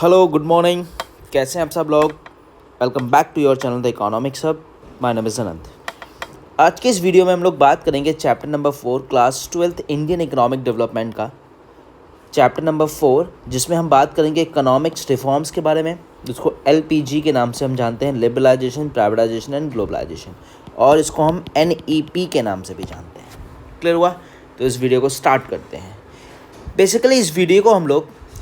Hello good morning, कैसे हैं आप सब लोग। Welcome back to your channel the economics hub. My name is Anant. आज के इस वीडियो में हम लोग बात करेंगे chapter number 4 class 12th Indian economic development का चैप्टर नंबर 4, जिसमें हम बात करेंगे इकोनॉमिक्स रिफॉर्म्स के बारे में, जिसको LPG के नाम से हम जानते हैं, लिबरलाइजेशन, प्राइवेटाइजेशन एंड ग्लोबलाइजेशन, और इसको हम NEP के नाम से भी जानते हैं। क्लियर हुआ? तो इस वीडियो को स्टार्ट करते हैं। बेसिकली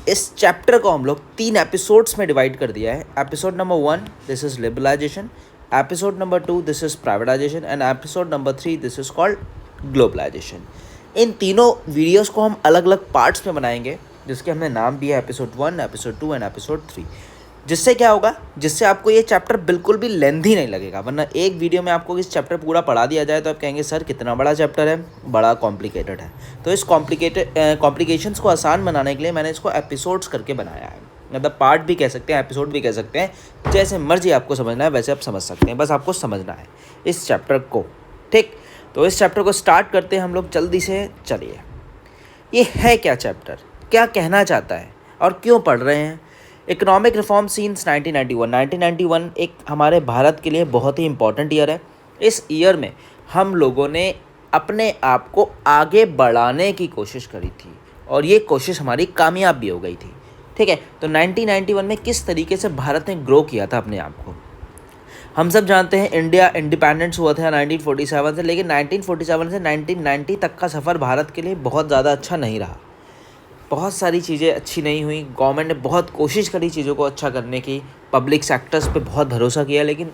इस चैप्टर को हम लोग 3 एपिसोड्स में डिवाइड कर दिया है। Episode number 1 this is liberalisation, episode number 2 this is privatisation and episode number 3 this is called globalisation. इन तीनों वीडियोस को हम अलग अलग पार्ट्स में बनाएंगे, जिसके हमने नाम दिया एपिसोड 1, एपिसोड 2 एंड एपिसोड 3। जिससे क्या होगा, जिससे आपको ये चैप्टर बिल्कुल भी लेंथी नहीं लगेगा। वरना एक वीडियो में आपको इस चैप्टर पूरा पढ़ा दिया जाए तो आप कहेंगे सर कितना बड़ा चैप्टर है, बड़ा कॉम्प्लिकेटेड है। तो इस कॉम्प्लिकेशंस को आसान बनाने के लिए मैंने इसको एपिसोड्स करके बनाया है। मतलब पार्ट भी कह सकते हैं, एपिसोड भी कह सकते हैं, जैसे मर्जी आपको समझना है वैसे आप समझ सकते हैं। बस आपको समझना है इस चैप्टर को, ठीक। तो इस चैप्टर को स्टार्ट करते हैं हम लोग जल्दी से। चलिए, ये है क्या चैप्टर, क्या कहना चाहता है और क्यों पढ़ रहे हैं। इकोनॉमिक रिफॉर्म सीन्स 1991 एक हमारे भारत के लिए बहुत ही इंपॉर्टेंट ईयर है। इस ईयर में हम लोगों ने अपने आप को आगे बढ़ाने की कोशिश करी थी और ये कोशिश हमारी कामयाब भी हो गई थी, ठीक है। तो 1991 में किस तरीके से भारत ने ग्रो किया था अपने आप को, हम सब जानते हैं। इंडिया इंडिपेंडेंस हुआ था 1947 से, लेकिन 1947 से 1990 तक का सफ़र भारत के लिए बहुत ज़्यादा अच्छा नहीं रहा। बहुत सारी चीज़ें अच्छी नहीं हुई। गवर्नमेंट ने बहुत कोशिश करी चीज़ों को अच्छा करने की, पब्लिक सेक्टर्स पे बहुत भरोसा किया, लेकिन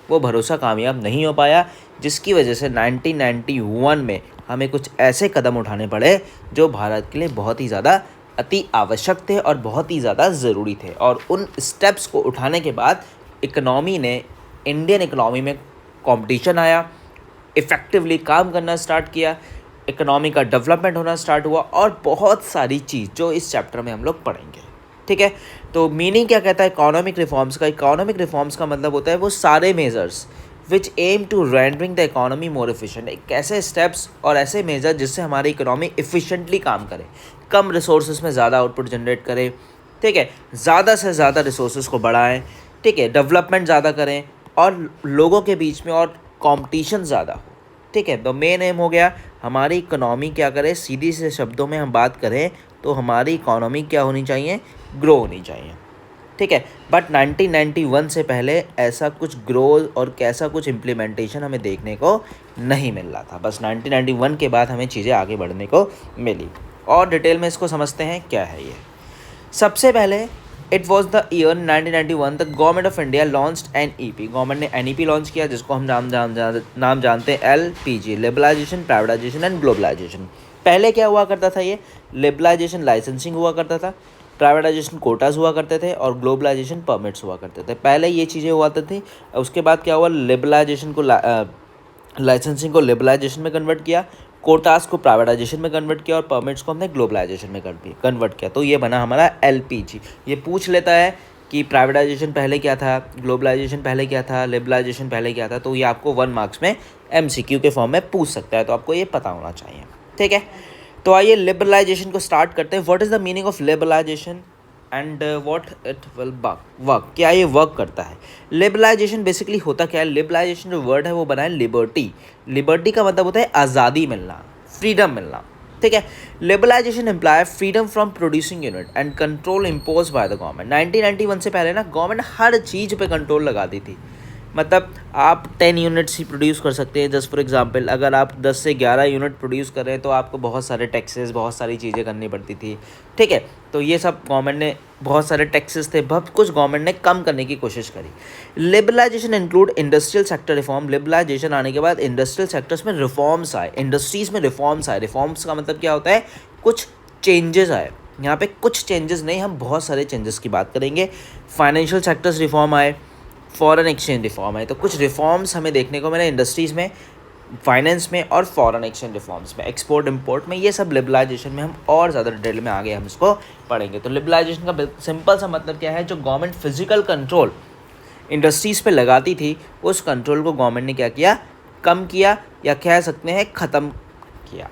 वो भरोसा कामयाब नहीं हो पाया, जिसकी वजह से 1991 में हमें कुछ ऐसे कदम उठाने पड़े जो भारत के लिए बहुत ही ज़्यादा अति आवश्यक थे और बहुत ही ज़्यादा ज़रूरी थे। और उन स्टेप्स को उठाने के बाद इंडियन इकोनॉमी में कंपटीशन आया, इफ़ेक्टिवली काम करना स्टार्ट किया, इकोनॉमी का डेवलपमेंट होना स्टार्ट हुआ और बहुत सारी चीज़ जो इस चैप्टर में हम लोग पढ़ेंगे, ठीक है। तो मीनिंग क्या कहता है इकोनॉमिक रिफॉर्म्स का। इकोनॉमिक रिफॉर्म्स का मतलब होता है वो सारे measures which aim to rendering the economy more efficient. एक ऐसे स्टेप्स और ऐसे मेजर जिससे हमारी इकोनॉमी एफिशिएंटली काम करे, कम रिसोर्सेज में ज़्यादा आउटपुट जनरेट करे, ठीक है, ज़्यादा से ज़्यादा रिसोर्सेज को बढ़ाएं, ठीक है, डेवलपमेंट ज़्यादा करें और लोगों के बीच में और कॉम्पिटिशन ज़्यादा हो, ठीक है। तो मेन एम हो गया हमारी इकोनॉमी क्या करे, सीधी से शब्दों में हम बात करें तो हमारी इकोनॉमी क्या होनी चाहिए, ग्रो होनी चाहिए, ठीक है। बट 1991 से पहले ऐसा कुछ ग्रो और कैसा कुछ इम्प्लीमेंटेशन हमें देखने को नहीं मिल रहा था। बस 1991 के बाद हमें चीज़ें आगे बढ़ने को मिली। और डिटेल में इसको समझते हैं क्या है ये। सबसे पहले it was the year 1991 the government of India launched NEP। Government ने NEP लॉन्च किया, जिसको हम नाम जानते हैं LPG, liberalisation, privatisation and globalisation. पहले क्या हुआ करता था, ये लिबरलाइजेशन लाइसेंसिंग हुआ करता था, प्राइवेटाइजेशन कोटास हुआ करते थे और ग्लोबलाइजेशन परमिट्स हुआ करते थे। पहले ये चीज़ें हुआ करती थी। उसके बाद क्या हुआ, लिबरलाइजेशन को लाइसेंसिंग को लिबरलाइजेशन में कन्वर्ट किया, कोटास को प्राइवेटाइजेशन में कन्वर्ट किया और परमिट्स को हमने ग्लोबलाइजेशन में कन्वर्ट किया। तो ये बना हमारा LPG। ये पूछ लेता है कि प्राइवेटाइजेशन पहले क्या था, ग्लोबलाइजेशन पहले क्या था, लिबरलाइजेशन पहले क्या था। तो ये आपको 1 मार्क्स में MCQ के फॉर्म में पूछ सकता है, तो आपको ये पता होना चाहिए, ठीक है। तो आइए लिबरलाइजेशन को स्टार्ट करते हैं। What is the meaning of liberalisation and what it will work, क्या ये वर्क करता है। लिबरलाइजेशन बेसिकली होता क्या है, लिबरलाइजेशन जो वर्ड है वो बना है लिबर्टी। लिबर्टी का मतलब होता है आज़ादी मिलना, फ्रीडम मिलना, ठीक है। Liberalisation imply freedom from producing unit and control impose by the government. 1991 से पहले ना गवर्नमेंट हर चीज़ पे कंट्रोल लगाती थी। मतलब आप 10 यूनिट्स ही प्रोड्यूस कर सकते हैं। जस्ट फॉर एग्जांपल, अगर आप 10 से 11 यूनिट प्रोड्यूस कर रहे हैं तो आपको बहुत सारे टैक्सेस, बहुत सारी चीज़ें करनी पड़ती थी, ठीक है। तो ये सब गवर्नमेंट ने, बहुत सारे टैक्सेस थे, बहुत कुछ गवर्नमेंट ने कम करने की कोशिश करी। Liberalisation include industrial sector reform. Liberalisation आने के बाद इंडस्ट्रियल सेक्टर्स में रिफॉर्म्स आए, इंडस्ट्रीज़ में रिफॉर्म्स आए। रिफॉर्म्स का मतलब क्या होता है, कुछ चेंजेस आए। यहाँ पे कुछ चेंजेस नहीं, हम बहुत सारे चेंजेस की बात करेंगे। फाइनेंशियल सेक्टर्स रिफॉर्म आए, फॉरेन एक्सचेंज रिफॉर्म है। तो कुछ रिफॉर्म्स हमें देखने को मिले इंडस्ट्रीज़ में, फाइनेंस में और फॉरेन एक्सचेंज रिफॉर्म्स में, एक्सपोर्ट इंपोर्ट में। ये सब लिबरलाइजेशन में हम और ज़्यादा डिटेल में आगे हम इसको पढ़ेंगे। तो लिबरलाइजेशन का सिंपल सा मतलब क्या है, जो गवर्नमेंट फिजिकल कंट्रोल इंडस्ट्रीज़ पे लगाती थी, उस कंट्रोल को गवर्नमेंट ने क्या किया, कम किया, या कह सकते हैं ख़त्म किया,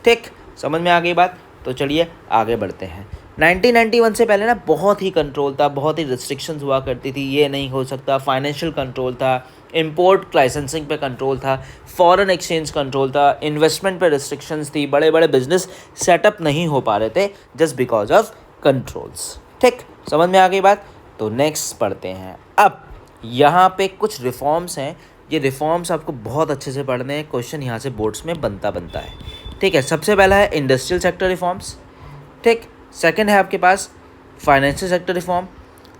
ठीक। समझ में आ गई बात। तो चलिए आगे बढ़ते हैं। 1991 से पहले ना बहुत ही कंट्रोल था, बहुत ही रिस्ट्रिक्शंस हुआ करती थी, ये नहीं हो सकता, फाइनेंशियल कंट्रोल था, इंपोर्ट लाइसेंसिंग पे कंट्रोल था, फॉरेन एक्सचेंज कंट्रोल था, इन्वेस्टमेंट पे रिस्ट्रिक्शंस थी, बड़े बड़े बिजनेस सेटअप नहीं हो पा रहे थे जस्ट बिकॉज ऑफ कंट्रोल्स। ठीक, समझ में आ गई बात। तो नेक्स्ट पढ़ते हैं। अब यहाँ पे कुछ रिफॉर्म्स हैं, ये रिफॉर्म्स आपको बहुत अच्छे से पढ़ने हैं, क्वेश्चन यहाँ से बोर्ड्स में बनता है। ठीक है, सबसे पहला है इंडस्ट्रियल सेक्टर रिफॉर्म्स। ठीक, सेकंड है आपके पास फाइनेंशियल सेक्टर रिफॉर्म,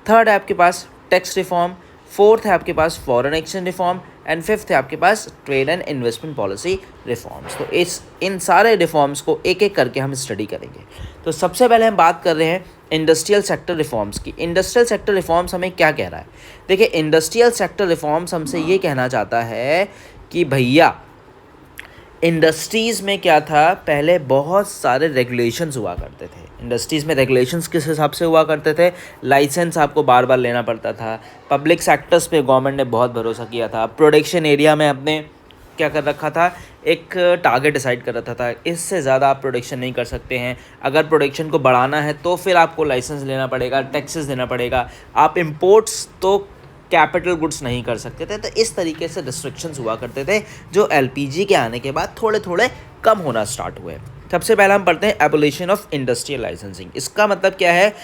थर्ड है आपके पास टैक्स रिफॉर्म, फोर्थ है आपके पास foreign exchange reform and fifth है आपके पास trade and investment policy reforms. तो इन सारे रिफॉर्म्स को एक एक करके हम स्टडी करेंगे। तो सबसे पहले हम बात कर रहे हैं इंडस्ट्रियल सेक्टर रिफॉर्म्स की। इंडस्ट्रियल सेक्टर रिफॉर्म्स हमें क्या कह रहा है? देखिए, इंडस्ट्रियल सेक्टर रिफॉर्म्स हमसे ये कहना चाहता है कि भैया इंडस्ट्रीज़ में क्या था, पहले बहुत सारे रेगुलेशंस हुआ करते थे। इंडस्ट्रीज़ में रेगुलेशंस किस हिसाब से हुआ करते थे? लाइसेंस आपको बार बार लेना पड़ता था, पब्लिक सेक्टर्स पे गवर्नमेंट ने बहुत भरोसा किया था, प्रोडक्शन एरिया में अपने क्या कर रखा था, एक टारगेट डिसाइड कर रखा था, इससे ज़्यादा आप प्रोडक्शन नहीं कर सकते हैं। अगर प्रोडक्शन को बढ़ाना है तो फिर आपको लाइसेंस लेना पड़ेगा, टैक्सेस देना पड़ेगा, आप इम्पोर्ट्स तो कैपिटल गुड्स नहीं कर सकते थे। तो इस तरीके से रिस्ट्रिक्शंस हुआ करते थे जो एलपीजी के आने के बाद थोड़े थोड़े कम होना स्टार्ट हुए। सबसे पहला हम पढ़ते हैं एबोलिशन ऑफ इंडस्ट्रियल लाइसेंसिंग। इसका मतलब क्या है?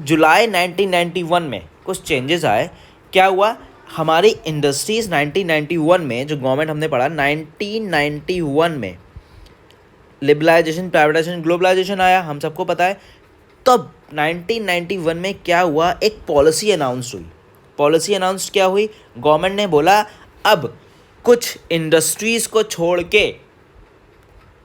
जुलाई 1991 में कुछ चेंजेस आए। क्या हुआ? हमारी इंडस्ट्रीज़ 1991 में, जो गवर्नमेंट हमने पढ़ा 1991 में लिबरलाइजेशन, प्राइवेटाइजेशन, ग्लोबलाइजेशन आया, हम सबको पता है। तब 1991 में क्या हुआ, एक पॉलिसी अनाउंस हुई। पॉलिसी अनाउंस क्या हुई? गवर्नमेंट ने बोला अब कुछ इंडस्ट्रीज़ को छोड़ के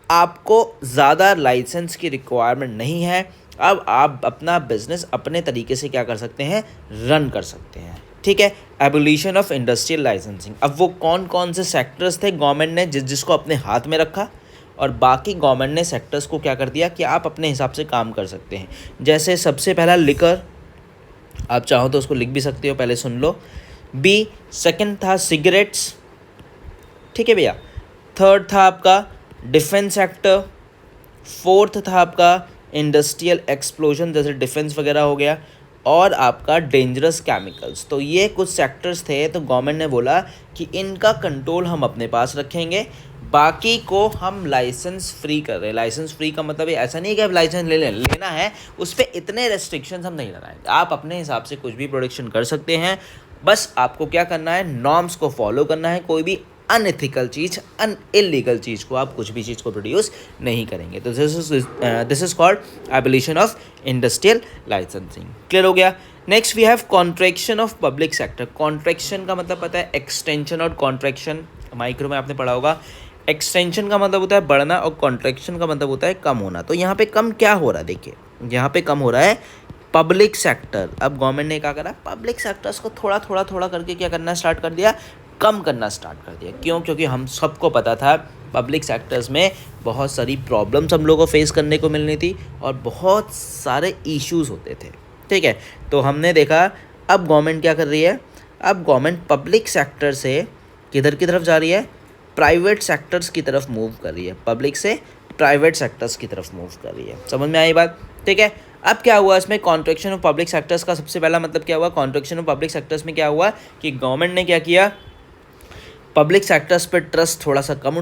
आपको ज़्यादा लाइसेंस की रिक्वायरमेंट नहीं है, अब आप अपना बिजनेस अपने तरीके से क्या कर सकते हैं, रन कर सकते हैं। ठीक है, एबोलिशन ऑफ इंडस्ट्रियल लाइसेंसिंग। अब वो कौन कौन से सेक्टर्स थे गवर्नमेंट ने जिसको अपने हाथ में रखा, और बाकी गवर्नमेंट ने सेक्टर्स को क्या कर दिया कि आप अपने हिसाब से काम कर सकते हैं। जैसे सबसे पहला लिकर, आप चाहो तो उसको लिख भी सकते हो, पहले सुन लो। बी, सेकंड था सिगरेट्स। ठीक है भैया। थर्ड था आपका डिफेंस सेक्टर। फोर्थ था आपका इंडस्ट्रियल एक्सप्लोजन, जैसे डिफेंस वगैरह हो गया, और आपका डेंजरस केमिकल्स। तो ये कुछ सेक्टर्स थे। तो गवर्नमेंट ने बोला कि इनका कंट्रोल हम अपने पास रखेंगे, बाकी को हम लाइसेंस फ्री कर रहे हैं। लाइसेंस फ्री का मतलब ऐसा नहीं है कि आप लाइसेंस लेना है, उस पर इतने रेस्ट्रिक्शंस हम नहीं लगाएंगे। आप अपने हिसाब से कुछ भी प्रोडक्शन कर सकते हैं, बस आपको क्या करना है, नॉर्म्स को फॉलो करना है। कोई भी अनएथिकल चीज़, इलीगल चीज़ को, आप कुछ भी चीज़ को प्रोड्यूस नहीं करेंगे। तो this is called abolition of industrial licensing. Clear हो गया। Next we have contraction of public sector. Contraction का मतलब पता है, एक्सटेंशन और कॉन्ट्रैक्शन माइक्रो में आपने पढ़ा होगा। एक्सटेंशन का मतलब होता है बढ़ना और कॉन्ट्रैक्शन का मतलब होता है कम होना। तो यहाँ पे कम क्या हो रहा है? देखिए, यहाँ पे कम हो रहा है पब्लिक सेक्टर। अब गवर्नमेंट ने क्या करा, पब्लिक सेक्टर्स को थोड़ा थोड़ा थोड़ा करके क्या करना स्टार्ट कर दिया, कम करना स्टार्ट कर दिया। क्यों? क्योंकि हम सबको पता था पब्लिक सेक्टर्स में बहुत सारी प्रॉब्लम्स हम लोगों को फेस करने को मिलनी थी और बहुत सारे इश्यूज होते थे। ठीक है, तो हमने देखा अब गवर्नमेंट क्या कर रही है, अब गवर्नमेंट पब्लिक सेक्टर से किधर की तरफ जा रही है, प्राइवेट सेक्टर्स की तरफ मूव कर रही है। पब्लिक से प्राइवेट सेक्टर्स की तरफ मूव कर रही है। समझ में आई बात? ठीक है। अब क्या हुआ इसमें, कॉन्ट्रैक्शन ऑफ पब्लिक सेक्टर्स का सबसे पहला मतलब क्या हुआ, कॉन्ट्रैक्शन ऑफ पब्लिक सेक्टर्स में क्या हुआ कि गवर्नमेंट ने क्या किया, पब्लिक सेक्टर्स पर ट्रस्ट थोड़ा सा कम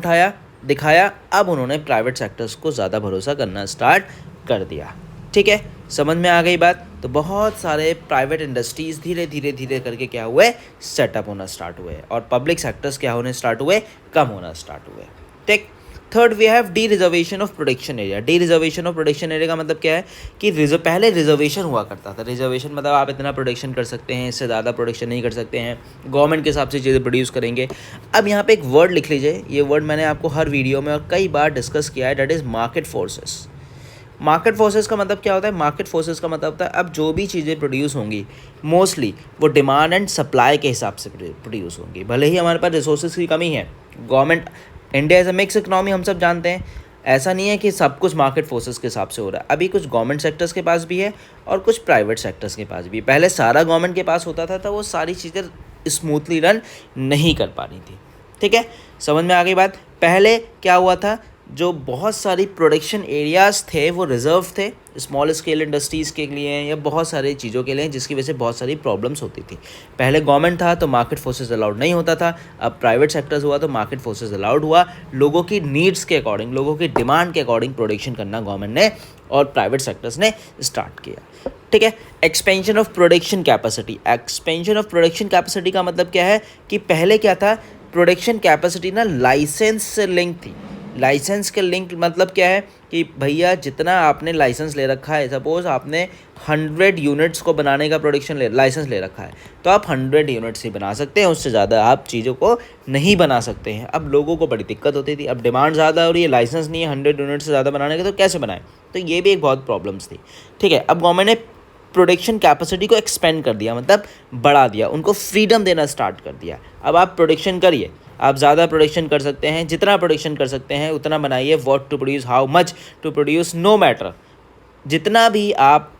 दिखाया। अब उन्होंने प्राइवेट सेक्टर्स को ज़्यादा भरोसा करना स्टार्ट कर दिया। ठीक है, समझ में आ गई बात? तो बहुत सारे प्राइवेट इंडस्ट्रीज़ धीरे धीरे धीरे करके क्या हुए, सेटअप होना स्टार्ट हुए, और पब्लिक सेक्टर्स क्या होने स्टार्ट हुए, कम होना स्टार्ट हुए। ठीक। Third we have dereservation of production area. Dereservation of production area का मतलब क्या है कि पहले रिजर्वेशन हुआ करता था। रिजर्वेशन मतलब आप इतना प्रोडक्शन कर सकते हैं, इससे ज़्यादा प्रोडक्शन नहीं कर सकते हैं, गवर्नमेंट के हिसाब से चीज़ें प्रोड्यूस करेंगे। अब यहाँ पे एक वर्ड लिख लीजिए, ये वर्ड मैंने आपको हर वीडियो में और कई बार डिस्कस किया है, that is market forces. Market forces का मतलब क्या होता है, मार्केट फोर्सेस का मतलब होता है अब जो भी चीज़ें प्रोड्यूस होंगी मोस्टली वो डिमांड एंड सप्लाई के हिसाब से प्रोड्यूस होंगी। भले ही हमारे पास रिसोर्सेज की कमी है, government, India is a mix economy, हम सब जानते हैं। ऐसा नहीं है कि सब कुछ मार्केट फोर्सेस के हिसाब से हो रहा है, अभी कुछ गवर्नमेंट सेक्टर्स के पास भी है और कुछ प्राइवेट सेक्टर्स के पास भी है। पहले सारा गवर्नमेंट के पास होता था तो वो सारी चीज़ें स्मूथली रन नहीं कर पा रही थी। ठीक है, समझ में आ गई बात? पहले क्या हुआ था, जो बहुत सारी प्रोडक्शन एरियाज़ थे वो रिजर्व थे स्मॉल स्केल इंडस्ट्रीज़ के लिए या बहुत सारी चीज़ों के लिए, जिसकी वजह से बहुत सारी प्रॉब्लम्स होती थी। पहले गवर्नमेंट था तो मार्केट फोर्सेस अलाउड नहीं होता था, अब प्राइवेट सेक्टर्स हुआ तो मार्केट फोर्सेस अलाउड हुआ। लोगों की नीड्स के अकॉर्डिंग, लोगों की डिमांड के अकॉर्डिंग प्रोडक्शन करना गवर्नमेंट ने और प्राइवेट सेक्टर्स ने स्टार्ट किया। ठीक है। Expansion of production capacity. Expansion of production capacity का मतलब क्या है कि पहले क्या था, प्रोडक्शन कैपेसिटी ना लाइसेंस से लिंक थी। लाइसेंस के लिंक मतलब क्या है कि भैया जितना आपने लाइसेंस ले रखा है, सपोज आपने 100 यूनिट्स को बनाने का लाइसेंस ले रखा है, तो आप 100 यूनिट्स ही बना सकते हैं, उससे ज़्यादा आप चीज़ों को नहीं बना सकते हैं। अब लोगों को बड़ी दिक्कत होती थी, अब डिमांड ज़्यादा हो रही है, लाइसेंस नहीं है 100 यूनिट से ज़्यादा बनाने का, तो कैसे बनाएं। तो ये भी एक बहुत प्रॉब्लम्स थी। ठीक है। अब गवर्नमेंट ने प्रोडक्शन कैपेसिटी को एक्सपेंड कर दिया, मतलब बढ़ा दिया, उनको फ्रीडम देना स्टार्ट कर दिया। अब आप प्रोडक्शन करिए, आप ज़्यादा प्रोडक्शन कर सकते हैं, जितना प्रोडक्शन कर सकते हैं उतना बनाइए। What to produce, how much to produce, no matter, जितना भी आप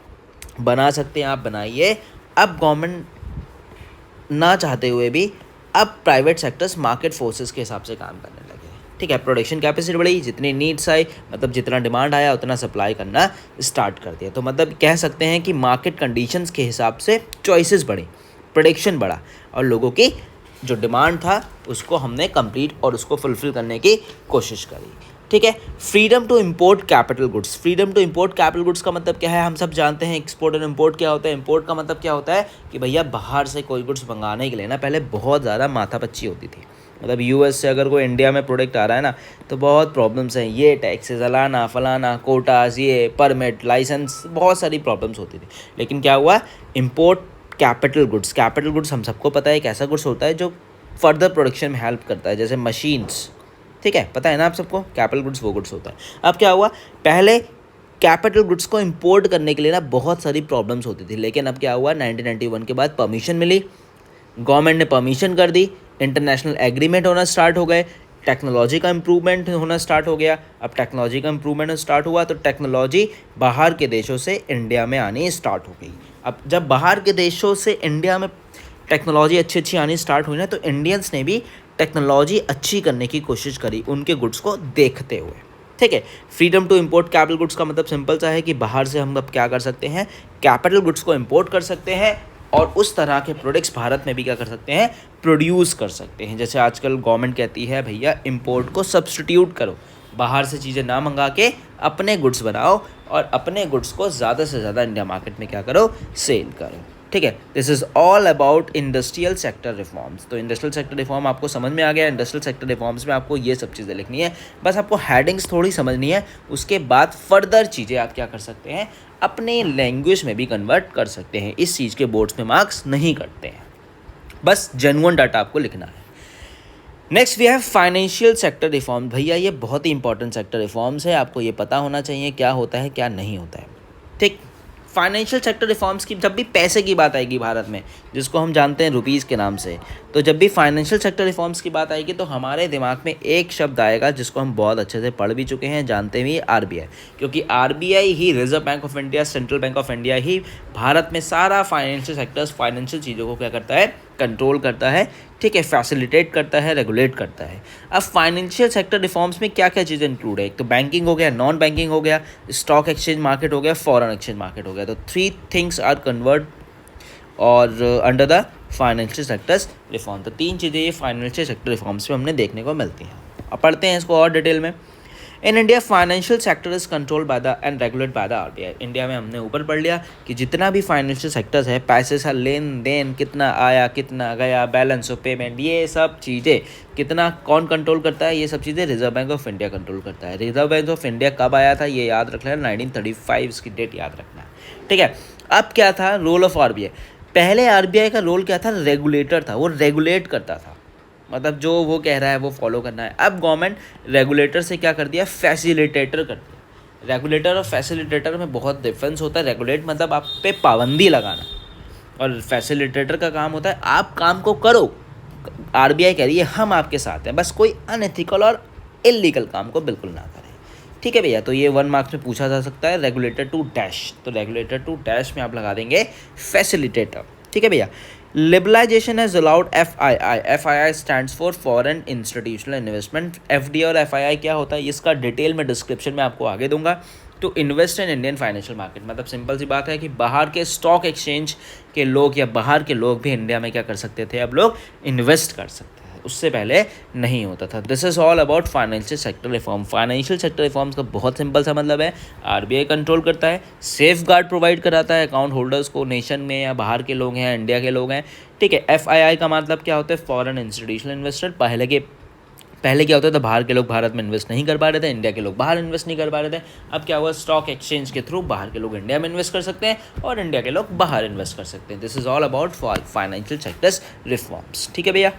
बना सकते हैं आप बनाइए। अब गवर्नमेंट ना चाहते हुए भी अब प्राइवेट सेक्टर्स मार्केट फोर्सेस के हिसाब से काम करने लगे। ठीक है। प्रोडक्शन कैपेसिटी बढ़ी, जितनी नीड्स आई, मतलब जितना डिमांड आया उतना सप्लाई करना स्टार्ट कर दिया। तो मतलब कह सकते हैं कि मार्केट कंडीशंस के हिसाब से चॉइसेस बढ़ी, प्रोडक्शन बढ़ा और लोगों की जो डिमांड था उसको हमने कंप्लीट और उसको फुलफिल करने की कोशिश करी। ठीक है। Freedom to import capital goods. Freedom to import capital goods का मतलब क्या है, हम सब जानते हैं। एक्सपोर्ट और इम्पोर्ट क्या होता है। इम्पोर्ट का मतलब क्या होता है कि भैया बाहर से कोई गुड्स मंगाने के लिए ना पहले बहुत ज़्यादा माथापच्ची होती थी। मतलब यूएस से अगर कोई इंडिया में प्रोडक्ट आ रहा है ना तो बहुत प्रॉब्लम्स हैं, ये टैक्सेस अलाना फलाना, कोटास, ये परमिट, लाइसेंस, बहुत सारी प्रॉब्लम्स होती थी। लेकिन क्या हुआ, import capital goods. Capital goods हम सबको पता है एक ऐसा गुड्स होता है जो फर्दर प्रोडक्शन में हेल्प करता है, जैसे मशीन्स। ठीक है, पता है ना आप सबको, कैपिटल गुड्स वो गुड्स होता है। अब क्या हुआ, पहले कैपिटल गुड्स को इंपोर्ट करने के लिए ना बहुत सारी प्रॉब्लम्स होती थी, लेकिन अब क्या हुआ, 1991 के बाद परमिशन मिली, गवर्नमेंट ने परमिशन कर दी, इंटरनेशनल एग्रीमेंट होना स्टार्ट हो गए, टेक्नोलॉजी का इम्प्रूवमेंट होना स्टार्ट हो गया। अब टेक्नोलॉजी का इम्प्रूवमेंट स्टार्ट हुआ तो टेक्नोलॉजी बाहर के देशों से इंडिया में आनी स्टार्ट हो गई। अब जब बाहर के देशों से इंडिया में टेक्नोलॉजी अच्छी आनी स्टार्ट हुई ना, तो इंडियंस ने भी टेक्नोलॉजी अच्छी करने की कोशिश करी उनके गुड्स को देखते हुए। ठीक है। Freedom to import capital goods का मतलब सिंपल सा है कि बाहर से हम अब क्या कर सकते हैं, कैपिटल गुड्स को इम्पोर्ट कर सकते हैं और उस तरह के प्रोडक्ट्स भारत में भी क्या कर सकते हैं, प्रोड्यूस कर सकते हैं। जैसे आजकल गवर्नमेंट कहती है भैया इंपोर्ट को सब्स्टिट्यूट करो, बाहर से चीज़ें ना मंगा के अपने गुड्स बनाओ और अपने गुड्स को ज़्यादा से ज़्यादा इंडिया मार्केट में क्या करो, सेल करो। ठीक है। This is all about industrial sector reforms. तो इंडस्ट्रियल सेक्टर रिफॉर्म आपको समझ में आ गया। इंडस्ट्रियल सेक्टर रिफॉर्म्स में आपको ये सब चीज़ें लिखनी है, बस आपको हेडिंग्स थोड़ी समझनी है, उसके बाद फर्दर चीज़ें आप क्या कर सकते हैं, अपने लैंग्वेज में भी कन्वर्ट कर सकते हैं। इस चीज़ के बोर्ड्स में मार्क्स नहीं कटते हैं, बस जेन्युइन डाटा आपको लिखना है। Next we have financial sector reform. भैया ये बहुत ही इंपॉर्टेंट सेक्टर रिफॉर्म्स है, आपको ये पता होना चाहिए क्या होता है क्या नहीं होता है। ठीक। फाइनेंशियल सेक्टर रिफॉर्म्स की जब भी पैसे की बात आएगी भारत में, जिसको हम जानते हैं रुपीज़ के नाम से, तो जब भी फाइनेंशियल सेक्टर रिफॉर्म्स की बात आएगी तो हमारे दिमाग में एक शब्द आएगा जिसको हम बहुत अच्छे से पढ़ भी चुके हैं, जानते भी, आरबीआई। क्योंकि आरबीआई ही, reserve bank of India, central bank of India ही भारत में सारा फाइनेंशियल सेक्टर्स, फाइनेंशियल चीज़ों को क्या करता है, कंट्रोल करता है। ठीक है। फैसिलिटेट करता है, रेगुलेट करता है। अब फाइनेंशियल सेक्टर रिफॉर्म्स में क्या क्या चीज़ें इंक्लूड है, एक तो बैंकिंग हो गया, नॉन बैंकिंग हो गया, स्टॉक एक्सचेंज मार्केट हो गया, फॉरेन एक्सचेंज मार्केट हो गया। तो 3 थिंग्स आर कन्वर्ट और under the financial sectors reform. तो 3 चीज़ें ये फाइनेंशियल सेक्टर रिफॉर्म्स में हमने देखने को मिलती हैं। अब पढ़ते हैं इसको और डिटेल में। In India financial sector is control by the end regulate by the RBI. India में हमने ऊपर पढ़ लिया कि जितना भी फाइनेंशियल सेक्टर्स है, पैसे का लेन देन, कितना आया कितना गया, बैलेंस ऑफ पेमेंट, ये सब चीज़ें कितना कौन कंट्रोल करता है, ये सब चीज़ें reserve bank of India control करता है। रिजर्व बैंक ऑफ इंडिया कब आया था ये याद रखना है, 1935 इसकी डेट याद रखना है। ठीक है। अब क्या था रोल ऑफ आरबीआई, पहले आरबीआई का रोल क्या था, रेगुलेटर था, वो रेगुलेट करता था, मतलब जो वो कह रहा है वो फॉलो करना है। अब गवर्नमेंट रेगुलेटर से क्या कर दिया, फैसिलिटेटर कर दिया। रेगुलेटर और फैसिलिटेटर में बहुत डिफरेंस होता है। रेगुलेट मतलब आप पे पाबंदी लगाना और फैसिलिटेटर का काम होता है आप काम को करो। आरबीआई कह रही है हम आपके साथ हैं, बस कोई अनएथिकल और इलीगल काम को बिल्कुल ना करें। ठीक है भैया। तो ये 1 मार्क्स में पूछा जा सकता है, रेगुलेटर टू डैश। तो रेगुलेटर टू डैश में आप लगा देंगे फैसिलिटेटर। ठीक है भैया। Liberalisation has allowed FII, FII stands for foreign institutional investment. FDI और FII क्या होता है इसका डिटेल में डिस्क्रिप्शन में आपको आगे दूंगा। To invest in Indian financial market, मतलब सिंपल सी बात है कि बाहर के स्टॉक एक्सचेंज के लोग या बाहर के लोग भी इंडिया में क्या कर सकते थे, अब लोग इन्वेस्ट कर सकते हैं, उससे पहले नहीं होता था। This is all about financial sector reform. Financial sector reforms का बहुत सिंपल सा मतलब है, RBI कंट्रोल करता है, सेफ गार्ड प्रोवाइड कराता है अकाउंट होल्डर्स को, नेशन में या बाहर के लोग हैं, इंडिया के लोग हैं, ठीक है। FII का मतलब क्या होता है, फॉरेन इंस्टीट्यूशनल इन्वेस्टर। पहले क्या होता था, बाहर के लोग भारत में इन्वेस्ट नहीं कर पा रहे थे, इंडिया के लोग बाहर इन्वेस्ट नहीं कर पा रहे थे। अब क्या हुआ, स्टॉक एक्सचेंज के थ्रू बाहर के लोग इंडिया में इन्वेस्ट कर सकते हैं और इंडिया के लोग बाहर इन्वेस्ट कर सकते हैं। This is all about financial sectors reforms, ठीक है भैया।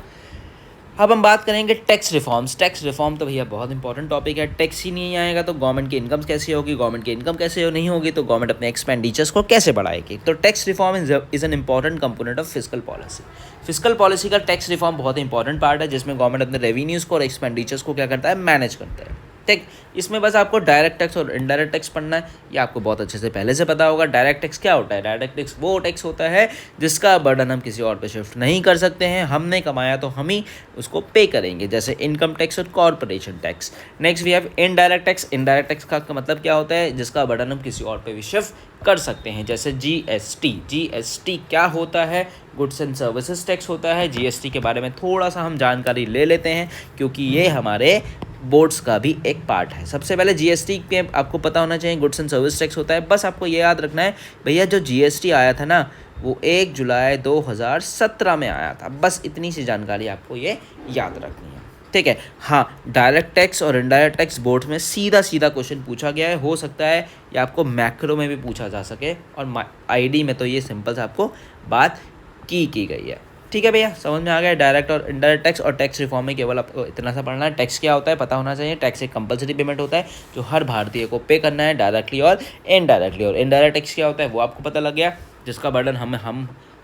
अब हम बात करेंगे टैक्स रिफॉर्म्स। टैक्स रिफॉर्म तो भैया बहुत इंपॉर्टेंट टॉपिक है। टैक्स ही नहीं आएगा तो गवर्नमेंट की इनकम कैसे होगी, गवर्नमेंट की इनकम कैसे नहीं होगी तो गवर्नमेंट अपने एक्सपेंडिचर्स को कैसे बढ़ाएगी। तो tax reform is an important component of fiscal policy. Fiscal policy का टैक्स रिफॉर्म बहुत इंपॉर्टेंट पार्ट है, जिसमें गवर्नमेंट अपने रेवेन्यूज़ को और एक्सपेंडिचर्स को क्या करता है, मैनेज करता है, ठीक। इसमें बस आपको डायरेक्ट टैक्स और इनडायरेक्ट टैक्स पढ़ना है, ये आपको बहुत अच्छे से पहले से पता होगा। डायरेक्ट टैक्स क्या होता है, डायरेक्ट टैक्स वो टैक्स होता है जिसका बर्डन हम किसी और पे शिफ्ट नहीं कर सकते हैं, हमने कमाया तो हम ही उसको पे करेंगे, जैसे इनकम टैक्स और corporation tax. Next we have indirect tax. Indirect tax का मतलब क्या होता है, जिसका बर्डन हम किसी और पे भी शिफ्ट कर सकते हैं, जैसे GST। GST क्या होता है, गुड्स एंड सर्विसेज टैक्स होता है। GST के बारे में थोड़ा सा हम जानकारी ले लेते हैं, क्योंकि ये हमारे बोर्ड्स का भी एक पार्ट है। सबसे पहले GST के आपको पता होना चाहिए, गुड्स एंड सर्विस टैक्स होता है। बस आपको ये याद रखना है भैया, जो GST आया था ना वो 1 जुलाई 2017 में आया था। बस इतनी सी जानकारी आपको ये याद रखनी है, ठीक है। हाँ, डायरेक्ट टैक्स और इनडायरेक्ट टैक्स बोर्ड में सीधा क्वेश्चन पूछा गया है, हो सकता है या आपको मैक्रो में भी पूछा जा सके, और ID में तो ये सिंपल से आपको बात की गई है, ठीक है भैया। समझ में आ गया डायरेक्ट और इनडायरेक्ट टैक्स। और टैक्स रिफॉर्म में केवल आपको इतना सा पढ़ना है, टैक्स क्या होता है पता होना चाहिए। टैक्स एक कंपलसरी पेमेंट होता है जो हर भारतीय को पे करना है, डायरेक्टली और इनडायरेक्टली। और इनडायरेक्ट टैक्स क्या होता है वो आपको पता लग गया, जिसका बर्डन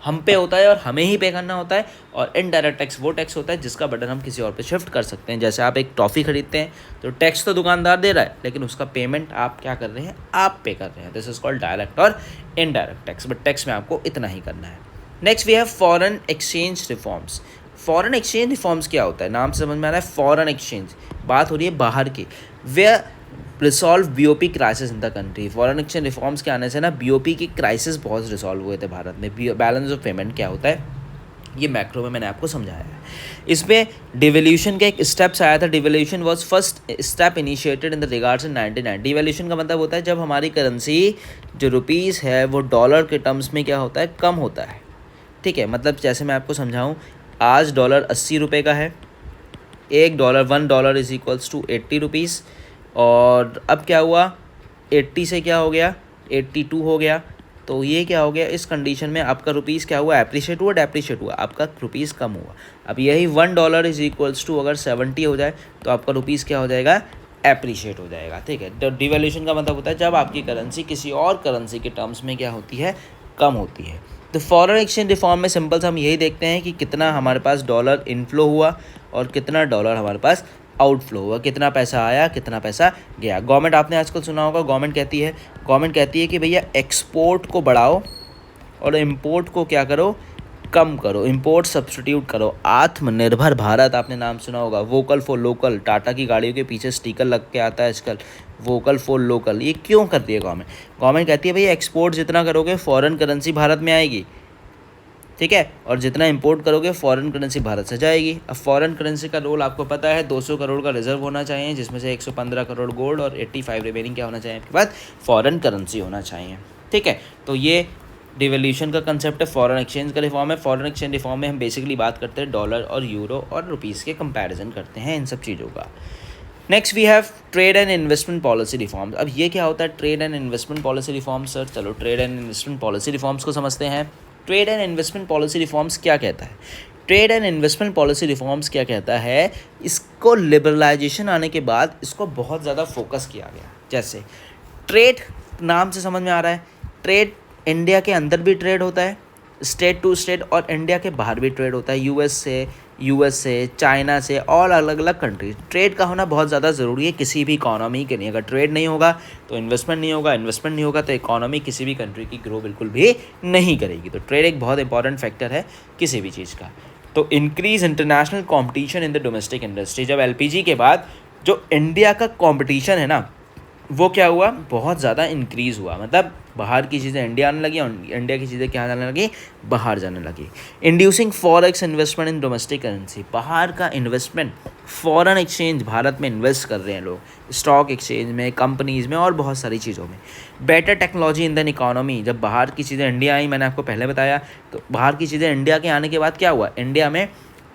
हम पे होता है और हमें ही पे करना होता है। और इनडायरेक्ट टैक्स वो टैक्स होता है जिसका बर्डन हम किसी और पे शिफ्ट कर सकते हैं। जैसे आप एक टॉफ़ी खरीदते हैं तो टैक्स तो दुकानदार दे रहा है, लेकिन उसका पेमेंट आप क्या कर रहे हैं, आप पे कर रहे हैं। दिस इज कॉल्ड डायरेक्ट और इनडायरेक्ट टैक्स, बट टैक्स में आपको इतना ही करना है। Next we have foreign exchange reforms. Foreign exchange reforms क्या होता है, नाम से समझ में आ रहा है, फॉरेन एक्सचेंज, बात हो रही है बाहर की। Where resolve BOP crisis in the country. Foreign exchange reforms के आने से ना BOP की क्राइसिस बहुत रिसॉल्व हुए थे भारत में। बैलेंस ऑफ पेमेंट क्या होता है, ये मैक्रो में मैंने आपको समझाया है। इसमें डिवोल्यूशन का एक स्टेप्स आया था। Devolution was first step initiated in the regards in 1990। Devolution का मतलब होता है जब हमारी करेंसी जो रुपीज़ है वो डॉलर के टर्म्स में क्या होता है, कम होता है, ठीक है। मतलब जैसे मैं आपको समझाऊं, आज डॉलर 80 रुपये का है, $1 इज इक्वल्स टू 80 रुपीज़। और अब क्या हुआ, 80 से क्या हो गया, 82 हो गया। तो ये क्या हो गया, इस कंडीशन में आपका रुपीज़ क्या हुआ, एप्रिशिएट हुआ, डेप्रिशिएट हुआ, आपका रुपीज़ कम हुआ। अब यही $1 इज इक्वल्स टू अगर 70 हो जाए तो आपका रुपीज़ क्या हो जाएगा, एप्रिशिएट हो जाएगा, ठीक है। तो डिवैल्यूएशन का मतलब होता है जब आपकी करेंसी किसी और करेंसी के टर्म्स में क्या होती है, कम होती है। तो फॉरेन एक्सचेंज रिफॉर्म में सिंपल से हम यही देखते हैं कि कितना हमारे पास डॉलर इनफ्लो हुआ और कितना डॉलर हमारे पास आउटफ्लो हुआ, कितना पैसा आया कितना पैसा गया। गवर्नमेंट, आपने आजकल सुना होगा, गवर्नमेंट कहती है कि भैया एक्सपोर्ट को बढ़ाओ और इम्पोर्ट को क्या करो, कम करो, इंपोर्ट सब्स्टिट्यूट करो। आत्मनिर्भर भारत आपने नाम सुना होगा, वोकल फॉर लोकल। टाटा की गाड़ियों के पीछे स्टिकर लग के आता है आजकल, वोकल फॉर लोकल। ये क्यों करती है गवर्नमेंट? गवर्नमेंट कहती है भैया एक्सपोर्ट जितना करोगे फॉरेन करेंसी भारत में आएगी, ठीक है, और जितना इंपोर्ट करोगे फॉरेन करेंसी भारत से जाएगी। अब फॉरेन करेंसी का रोल आपको पता है, 200 करोड़ का रिजर्व होना चाहिए, जिसमें से 115 करोड़ गोल्ड और 85 रिमेनिंग क्या होना चाहिए आपके पास, फॉरेन करेंसी होना चाहिए, ठीक है। तो ये डिवैल्यूएशन का कंसेप्ट है, फॉरेन एक्सचेंज का रिफॉर्म है। फॉरेन एक्सचेंज रिफॉर्म में हम बेसिकली बात करते हैं डॉलर और यूरो और रुपीज़ के कंपैरिजन करते हैं इन सब चीज़ों का। Next we have trade and investment policy reforms. अब ये क्या होता है trade and investment policy reforms? Sir चलो trade and investment policy reforms को समझते हैं। Trade and investment policy reforms क्या कहता है? Trade and investment policy reforms क्या कहता है, इसको लिबरलाइजेशन आने के बाद इसको बहुत ज़्यादा फोकस किया गया। जैसे ट्रेड, नाम से समझ में आ रहा है, ट्रेड इंडिया के अंदर भी ट्रेड होता है, स्टेट टू स्टेट, और इंडिया के बाहर भी ट्रेड होता है, US से, यूएस से, चाइना से और अलग अलग कंट्रीज। ट्रेड का होना बहुत ज़्यादा ज़रूरी है किसी भी इकोनॉमी के लिए। अगर ट्रेड नहीं होगा तो इन्वेस्टमेंट नहीं होगा, इन्वेस्टमेंट नहीं होगा तो इकोनॉमी किसी भी कंट्री की ग्रो बिल्कुल भी नहीं करेगी। तो ट्रेड एक बहुत इंपॉर्टेंट फैक्टर है किसी भी चीज़ का। तो increase international competition in the domestic industry. जब एलपीजी के बाद जो इंडिया का कॉम्पिटिशन है ना, वो क्या हुआ, बहुत ज़्यादा इंक्रीज़ हुआ। मतलब बाहर की चीज़ें इंडिया आने लगी और इंडिया की चीज़ें क्या जाने लगी, बाहर जाने लगी। Inducing forex investment in domestic currency. बाहर का इन्वेस्टमेंट, फॉरेन एक्सचेंज भारत में इन्वेस्ट कर रहे हैं लोग, स्टॉक एक्सचेंज में, कंपनीज़ में और बहुत सारी चीज़ों में। Better technology in the economy. जब बाहर की चीज़ें इंडिया आई, मैंने आपको पहले बताया, तो बाहर की चीज़ें इंडिया के आने के बाद क्या हुआ, इंडिया में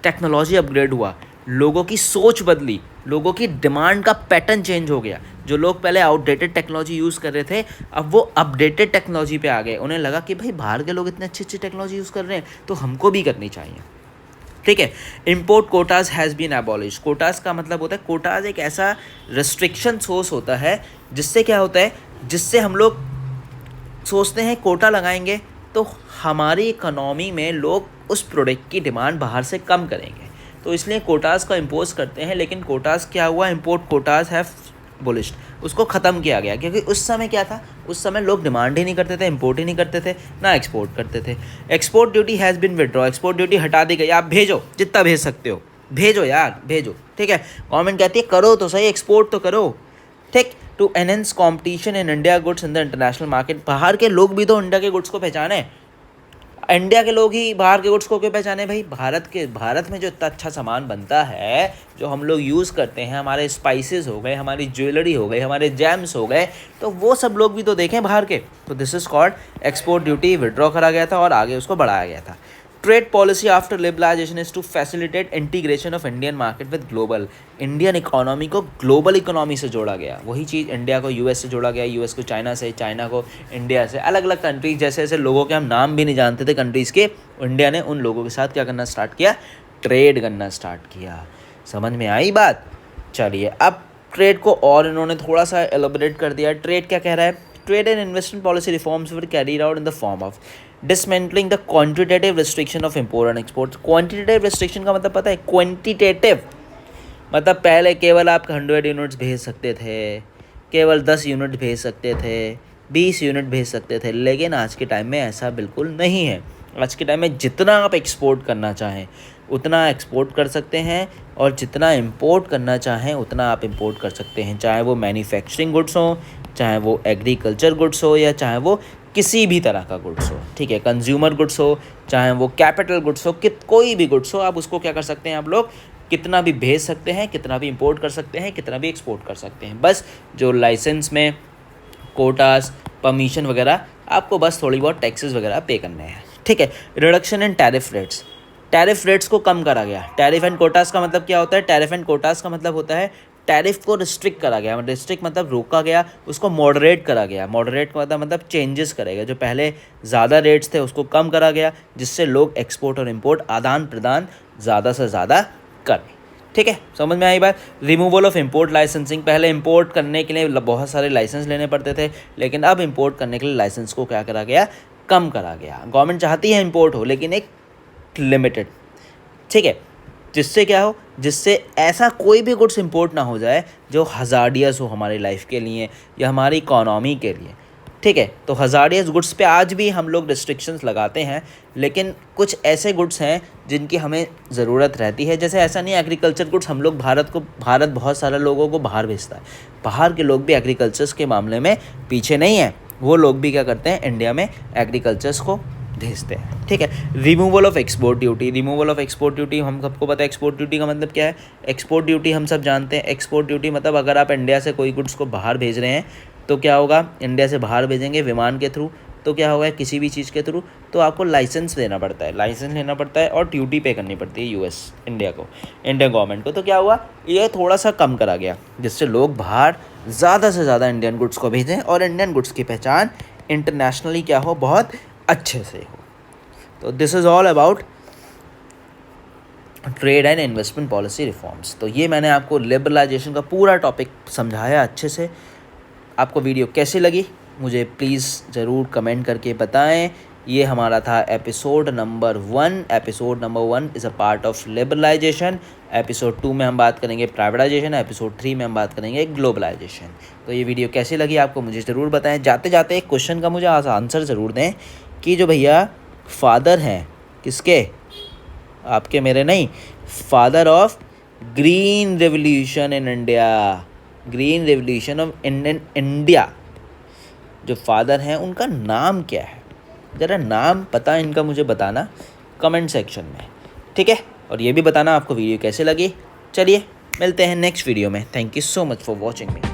टेक्नोलॉजी अपग्रेड हुआ, लोगों की सोच बदली, लोगों की डिमांड का पैटर्न चेंज हो गया। जो लोग पहले आउटडेटेड टेक्नोलॉजी यूज़ कर रहे थे, अब वो अपडेटेड टेक्नोलॉजी पे आ गए। उन्हें लगा कि भाई बाहर के लोग इतने अच्छी अच्छी टेक्नोलॉजी यूज़ कर रहे हैं तो हमको भी करनी चाहिए। ठीक है। Import quotas has been abolish. Quotas का मतलब होता है, कोटाज एक ऐसा रिस्ट्रिक्शन सोर्स होता है जिससे क्या होता है, जिससे हम लोग सोचते हैं कोटा लगाएंगे तो हमारी इकोनॉमी में लोग उस प्रोडक्ट की डिमांड बाहर से कम करेंगे, तो इसलिए कोटास का इम्पोज करते हैं। लेकिन कोटास क्या हुआ, इम्पोर्ट कोटास है बोलिश्ड, उसको ख़त्म किया गया। क्योंकि उस समय क्या था, उस समय लोग डिमांड ही नहीं करते थे, इम्पोर्ट ही नहीं करते थे, ना एक्सपोर्ट करते थे। Export duty has been withdraw. Export duty हटा दी गई। आप भेजो जितना भेज सकते हो, भेजो यार भेजो। ठीक है, गवर्नमेंट कहती है करो तो सही, एक्सपोर्ट तो करो। ठीक। To enhance competition in India goods in the international market. बाहर के लोग भी तो इंडिया के गुड्स को पहचाने, इंडिया के लोग ही बाहर के गुड्स को क्यों पहचाने भाई। भारत में जो इतना अच्छा सामान बनता है, जो हम लोग यूज़ करते हैं, हमारे स्पाइसेस हो गए, हमारी ज्वेलरी हो गई, हमारे जैम्स हो गए, तो वो सब लोग भी तो देखें बाहर के। तो this is called export duty withdraw करा गया था और आगे उसको बढ़ाया गया था। Trade policy after liberalisation is to facilitate integration of Indian market with global. Indian economy को ग्लोबल इकोनॉमी से जोड़ा गया। वही चीज़ इंडिया को यूएस से जोड़ा गया, यूएस को चाइना से, चाइना को इंडिया से। अलग अलग कंट्रीज, जैसे जैसे लोगों के हम नाम भी नहीं जानते थे कंट्रीज़ के, इंडिया ने उन लोगों के साथ क्या करना स्टार्ट किया, ट्रेड करना स्टार्ट किया। समझ में आई बात। चलिए अब ट्रेड को और इन्होंने थोड़ा सा एलोबरेट कर दिया। ट्रेड क्या कह रहा है, trade and investment policy reforms were carried out in the form of dismantling the quantitative restriction of import and export. Quantitative restriction का मतलब पता है, क्वांटिटेटिव मतलब पहले केवल आप 100 यूनिट्स भेज सकते थे, केवल 10 यूनिट भेज सकते थे, 20 यूनिट भेज सकते थे। लेकिन आज के टाइम में ऐसा बिल्कुल नहीं है। आज के टाइम में जितना आप एक्सपोर्ट करना चाहें उतना एक्सपोर्ट कर सकते हैं, और जितना इंपोर्ट करना चाहें उतना आप इंपोर्ट कर सकते हैं। चाहे वो मैन्युफैक्चरिंग गुड्स हो, चाहे वो एग्रीकल्चर गुड्स हो, या चाहे वो किसी भी तरह का गुड्स हो। ठीक है, कंज्यूमर गुड्स हो, चाहे वो कैपिटल गुड्स हो, कोई भी गुड्स हो, आप उसको क्या कर सकते हैं, आप लोग कितना भी भेज सकते हैं, कितना भी इंपोर्ट कर सकते हैं, कितना भी एक्सपोर्ट कर सकते हैं। बस जो लाइसेंस में कोटास, परमिशन वगैरह, आपको बस थोड़ी बहुत टैक्सेस वगैरह पे करने हैं। ठीक है। Reduction in tariff rates. Tariff rates को कम करा गया। टैरिफ एंड कोटास का मतलब क्या होता है, टैरिफ एंड कोटास का मतलब होता है टैरिफ को रिस्ट्रिक्ट करा गया। रिस्ट्रिक्ट मतलब रोका गया, उसको मॉडरेट करा गया। मॉडरेट का मतलब चेंजेस करेगा। जो पहले ज़्यादा रेट्स थे उसको कम करा गया, जिससे लोग एक्सपोर्ट और इंपोर्ट आदान प्रदान ज़्यादा से ज़्यादा करें। ठीक है, समझ में आई बात। Removal of import licensing. पहले इंपोर्ट करने के लिए बहुत सारे लाइसेंस लेने पड़ते थे, लेकिन अब इंपोर्ट करने के लिए लाइसेंस को क्या करा गया, कम करा गया। गवर्नमेंट चाहती है इंपोर्ट हो, लेकिन एक लिमिटेड। ठीक है, जिससे क्या हो, जिससे ऐसा कोई भी गुड्स इंपोर्ट ना हो जाए जो हज़ार्डियस हो हमारी लाइफ के लिए या हमारी इकोनॉमी के लिए। ठीक है, तो हज़ार्डियस गुड्स पे आज भी हम लोग रिस्ट्रिक्शंस लगाते हैं, लेकिन कुछ ऐसे गुड्स हैं जिनकी हमें ज़रूरत रहती है। जैसे ऐसा नहीं, एग्रीकल्चर गुड्स हम लोग भारत बहुत सारे लोगों को बाहर भेजता है। बाहर के लोग भी एग्रीकल्चर्स के मामले में पीछे नहीं हैं। वो लोग भी क्या करते हैं, इंडिया में एग्रीकल्चर्स को भेजते हैं। ठीक है। Removal of export duty. Removal of export duty हम सबको पता है। एक्सपोर्ट ड्यूटी का मतलब क्या है, एक्सपोर्ट ड्यूटी हम सब जानते हैं। एक्सपोर्ट ड्यूटी मतलब अगर आप इंडिया से कोई गुड्स को बाहर भेज रहे हैं तो क्या होगा, इंडिया से बाहर भेजेंगे विमान के थ्रू, तो क्या होगा, किसी भी चीज़ के थ्रू, तो आपको लाइसेंस लेना पड़ता है। लाइसेंस लेना पड़ता है और ड्यूटी पे करनी पड़ती है यूएस इंडिया गवर्नमेंट को। तो क्या हुआ, ये थोड़ा सा कम करा गया, जिससे लोग बाहर ज़्यादा से ज़्यादा इंडियन गुड्स को भेजें और इंडियन गुड्स की पहचान इंटरनेशनली क्या हो, बहुत अच्छे से हो। तो this is all about trade and investment policy reforms. तो ये मैंने आपको लिबरलाइजेशन का पूरा टॉपिक समझाया अच्छे से। आपको वीडियो कैसी लगी मुझे प्लीज़ ज़रूर कमेंट करके बताएं। ये हमारा था episode number 1। Episode number 1 is a part of liberalisation. Episode 2 में हम बात करेंगे प्राइवेटाइजेशन। एपिसोड 3 में हम बात करेंगे ग्लोबलाइजेशन। तो ये वीडियो कैसी लगी आपको मुझे ज़रूर बताएं। जाते जाते एक क्वेश्चन का मुझे आंसर ज़रूर दें कि जो भैया फादर हैं किसके, आपके मेरे नहीं, father of green revolution in India, green revolution of India, जो फादर हैं उनका नाम क्या है? ज़रा नाम पता इनका मुझे बताना कमेंट सेक्शन में, ठीक है? और ये भी बताना आपको वीडियो कैसे लगी। चलिए मिलते हैं नेक्स्ट वीडियो में। Thank you so much for watching me.